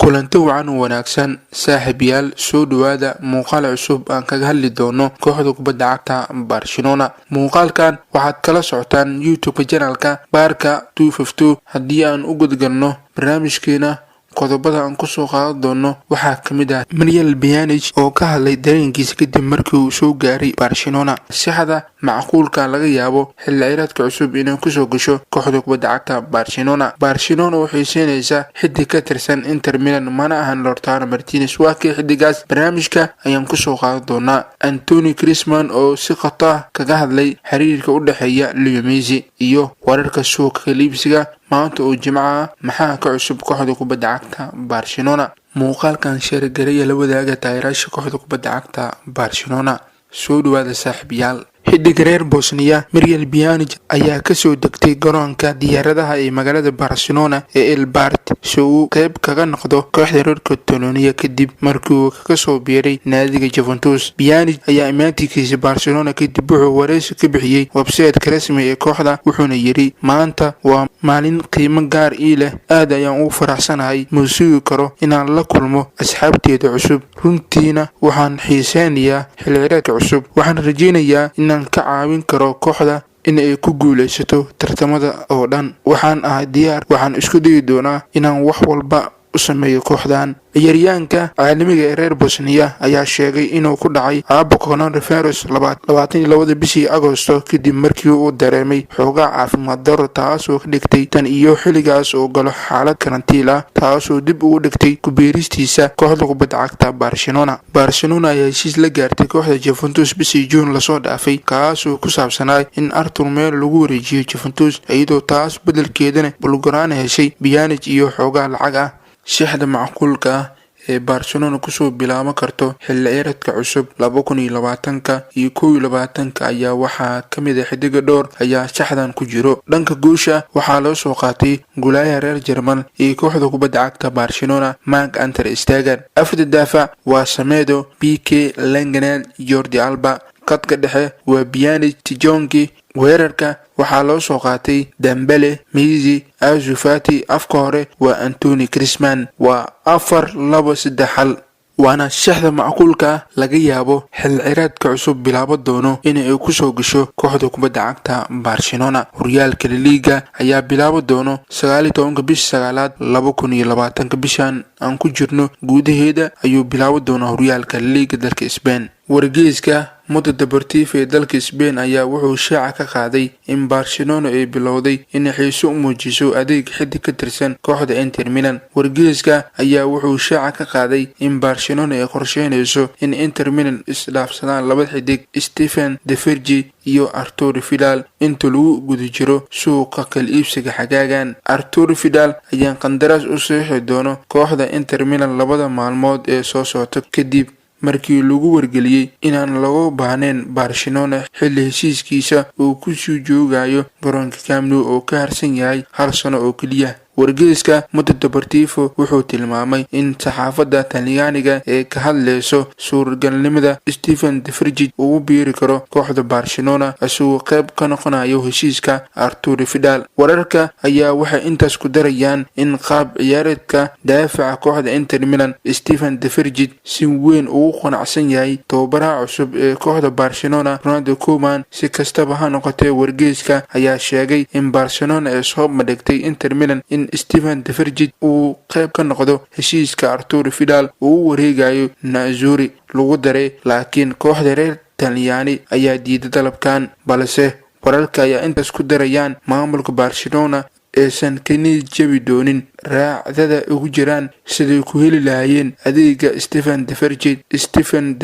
kulanti wacan wanaagsan saaxiibayaal soo dhawaada muuqaal cusub aan kaga hadli doono kooxda kubadda cagta Barcelona. Muuqaalkan waxaad kala socotaan YouTube channelka Barca 252. haddii aan u gudgalno barnaamijkeena qodobada aan ku soo qaadan doono waxaa kamid ah Muriel Pjanic oo ka hadlay dareenkiisa kadib markii uu soo gaaray Barcelona. Saxda macquulka laga yaabo xilli ciyaareedka cusub inay ku soo gasho kooxda kubadda cagta Barcelona. Barcelona waxay siinaysaa xiddig ka tirsan Inter Milan mana ahan Lautaro Martinez. waa kii xiddigaas barnaamijka ayaan ku soo qaadan doonaa. Anthony Griezmann oo si khata kaga hadlay xiriirka u dhaxeeya Leo Messi iyo wararka suuqa kaliibsiga maanta oo Jimcaha maxaa ka cusub kooxda kubadda cagta Barcelona. muuqaalkan sheergareeya la wadaaga taageerayaasha kooxda kubadda cagta Barcelona. soo dhawaada saaxiibayaal. xiddiga reer Bosnia Muriel Pjanic ayaa kasoo degtay garoonka diyaaradaha ee magaalada Barcelona ee El Prat si uu qayb kaga noqdo kooxda reer Catalonia kadib markii uu kaga soo biiray naadiga Juventus. Pjanic ayaa imaantikiisa Barcelona kadib wuxuu wareysi ka bixiyay website rasmi ee kooxda wuxuuna yiri maanta waa maalin qiimo gaar ii leh aad ayaan ugu faraxsanahay ma sugi karo inaan la kulmo asxaabteeda cusub runtiina waxaan xiiseynayaa xilli ciyaareedka cusub waxaan rajeynayaa inaan ka caawin karo kooxda in ay ku guuleysato tartamada oo dhan waxaan ahay diyaar waxaan isku dayi doonaa inaan wax walba u sameeyo kooxdan. ciyaaryahanka caalamiga ee reer Bosnia ayaa sheegay inuu ku dhacay coronavirus 22 bishii Agoosto kadib markii uu dareemay xoogaa caafimaad darro taasoo ka dhigtay tan iyo xilligaas oo galo xaalad karantiil ah taasoo dib ugu dhigtay ku biiristiisa kooxda kubadda cagta Barcelona. Barcelona ayaa heshiis la gaartay kooxda Juventus bishii June lasoo dhaafay kaasoo ku saabsanaa in Artur Melo lagu wareejiyo Juventus iyadoo taas beddelkeedana Blaugrana heshay Pjanic iyo xoogaa lacag ah. Saxda macquulka ah ee Barcelona kusoo bilaaban karto xilli ciyaareedka cusub 2020 iyo 2021 ayaa waxaa kamid ah xiddiga dhowr ayaa saxdan ku jiro. dhanka guusha waxaa loo soo qaatay gulaaya reer Jarman ee kooxda kubadda cagta Barcelona Marc-Andre ter Stegen. afar daafac waa Semedo, Pique, Lenglet, Jordi Alba. qadka dhexe waa Pjanic, Tijongi. weerarka waxaa loo soo qaatay Dembele, Messi, Ansu Fati. afka hore waa Anthony Griezmann. waa 4-2-3 waana saxda macquulka laga yaabo xilli ciyaareedka cusub bilaaban doono inay ku soo gasho kooxda kubadda cagta Barcelona. horyaalka La Liga ayaa bilaaban doono 19 bisha 9aad 2020 bishan aan ku jirno gudaheeda ayuu bilaaban doonaa horyaalka La Liga dalka Spain. wargeyska Mundo Deportivo ee dalka Spain ayaa wuxuu shaaca ka qaaday in Barcelona ay bilowday in xiiso u muujiso adeeg xiddig ka tirsan kooxda Inter Milan. wargeyska ayaa wuxuu shaaca ka qaaday in Barcelona ay qorsheynayso in Inter Milan isdhaafsadaan laba xiddig Stefan de Vrij iyo Arturo Vidal inta lagu guda jiro suuqa kala iibsiga xagaagan. Arturo Vidal ayaa qandaraas u saxiixi doono kooxda Inter Milan labada maalmood ee soo socota kadib markii lagu wargeliyay inaan lagu baahnayn Barcelona xilli heshiiskiisa uu ku soo joogayo garoonka Camp Nou oo ka harsan yahay hal sano oo kaliya. wargeyska Mundo Deportivo wuxuu tilmaamay in saxaafadda Talyaaniga ee ka hadlayso suurtagalnimada Stefan de Vrij uu biiri karo kooxda Barcelona isagoo qayb ka noqonayo heshiiska Arturo Vidal. wararka ayaa waxay intaas ku darayaan in qaab ciyaareedka daafaca kooxda Inter Milan Stefan de Vrij si weyn ugu qanacsan yahay tababaraha cusub ee kooxda Barcelona Ronald Koeman. si kastaba ha noqotee wargeyska ayaa sheegay in Barcelona ay soo bandhigtay Inter Milan in Stefan de Vrij uu qayb ka noqdo heshiiska Arturo Vidal uu wareegayo Nazuri lagu daray laakiin kooxda reer Talyaani ayaa diiday dalabkan. balse wararka ayaa intaas ku darayaan maamulka Barcelona aysan ka niyad jabi doonin raacdada ugu jiraan sidii ku heli lahaayeen adeega Stefan de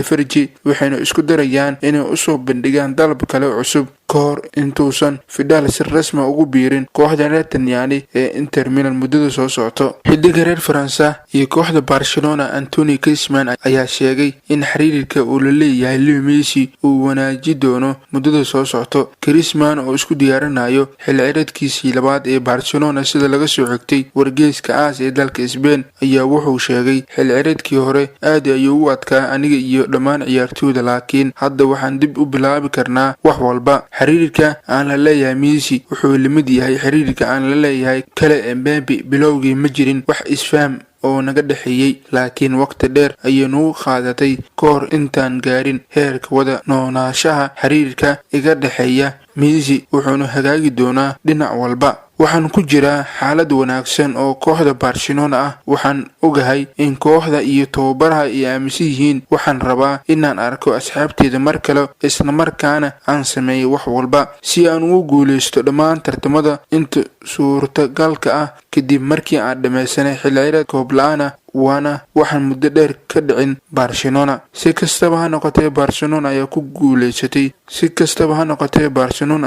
Vrij waxayna isku darayaan inay u soo bandhigaan dalab kale cusub kahor intuusan Vidal si rasmi ugu biirin kooxda reer Talyaani ee Inter Milan muddada soo socoto. xiddiga reer Faransa iyo kooxda Barcelona Anthony Griezmann ayaa sheegay in xiriirka uu la leeyahay Leo Messi uu wanaaji doono muddada soo socoto. Griezmann oo isku diyaarinayo xilli ciyaareedkiisii labaad ee Barcelona sida laga soo xigtay wargeyska AS ee dalka Spain ayaa wuxuu sheegay xilli ciyaareedkii hore aad ayuu u adkaa aniga iyo dhammaan ciyaartooyda laakiin hadda waxaan dib u bilaabi karnaa wax walba. xiriirka aan la leeyahay Messi wuxuu limid yahay xiriirka aan la leeyahay kale Mbappe. bilowgii ma jirin wax isfaham oo naga dhaxeeyay, laakiin waqti dheer ayay nagu qaadatay kahor intaan gaarin heerka wada noolaanshaha xiriirka iga dhaxeeya Messi wuxuuna hagaagi doonaa dhinac walba. waxaan ku jiraa xaalad wanaagsan oo kooxda Barcelona ah. waxaan ogahay in kooxda iyo tababaraha ay aaminsan yihiin. waxaan rabaa inaan arko asxaabteyda mar kale, isla markaana aan sameeyo wax walba si aan ugu guuleysto dhammaan tartamada inta suurtagalka ah. kadib markii aan dhameysanay xilli ciyaareed koob la'aan ah, waana waxaan muddo dheer ka dhicin Barcelona. si kastaba ha noqotee Barcelona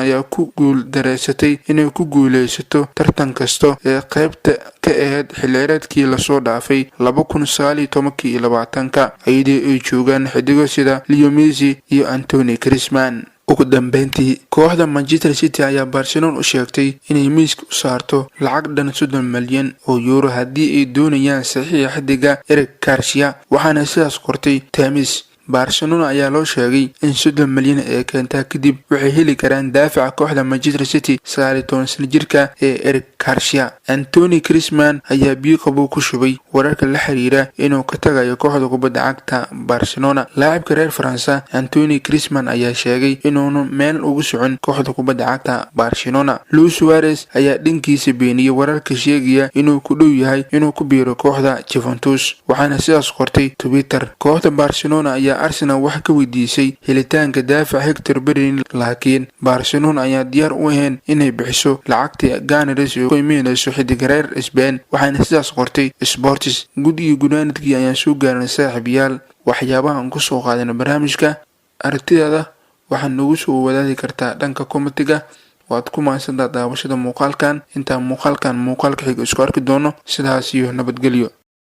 ayaa ku guuldareysatay inay ku guuleysato tartan kasta ee qaybta ka ahayd xilli ciyaareedkii lasoo dhaafay 2019-2020 iyadoo ay joogaan xidigo sida Leo Messi iyo Anthony Griezmann. ugu dambeyntii, kooxda Manchester City ayaa Barcelona u sheegtay inay miiska u saarto lacag dhan 30 milyan oo euro haddii ay doonayaan saxiixa xidiga Eric Garcia, waxaana sidaas qortay Times. Barcelona ayaa loo sheegay in 30 milyan ee keenta kadib waxay heli karaan daafaca kooxda Manchester City 19 sano jirka ee Eric Garcia. Anthony Griezmann ayaa biiqabo ku shubay wararka la xiriira inuu ka tagayo kooxda kubadda cagta Barcelona. laacibka reer Faransa Anthony Griezmann ayaa sheegay inuuna meel ugu socon kooxda kubadda cagta Barcelona. Luis Suarez ayaa dhankiisa beeniyay wararka sheegaya inuu ku dhow yahay inuu ku biiro kooxda Juventus, waxaana sidaas qortay Twitter. kooxda Barcelona ayaa Arsenal wax ka weydiisay helitaanka daafac Hector Bellerin, laakiin Barcelona ayaa diyaar u ahayn inay bixiso lacagta Gunners oo qiimeynayso xidiga reer Spain, waxaana sidaas qortay Sports. guddiga gunaanadkii ayaa soo gaaray saaxiibayaal waxyaabaha aan ku soo qaadana barnaamijka. aragtidaada waxaad nagu soo wadaagi kartaa dhanka commentiga. waad ku mahadsantahay daawashada muuqaalkan. intaan muuqaalka xiga isku arki doono, sidaas iyo nabadgelyo.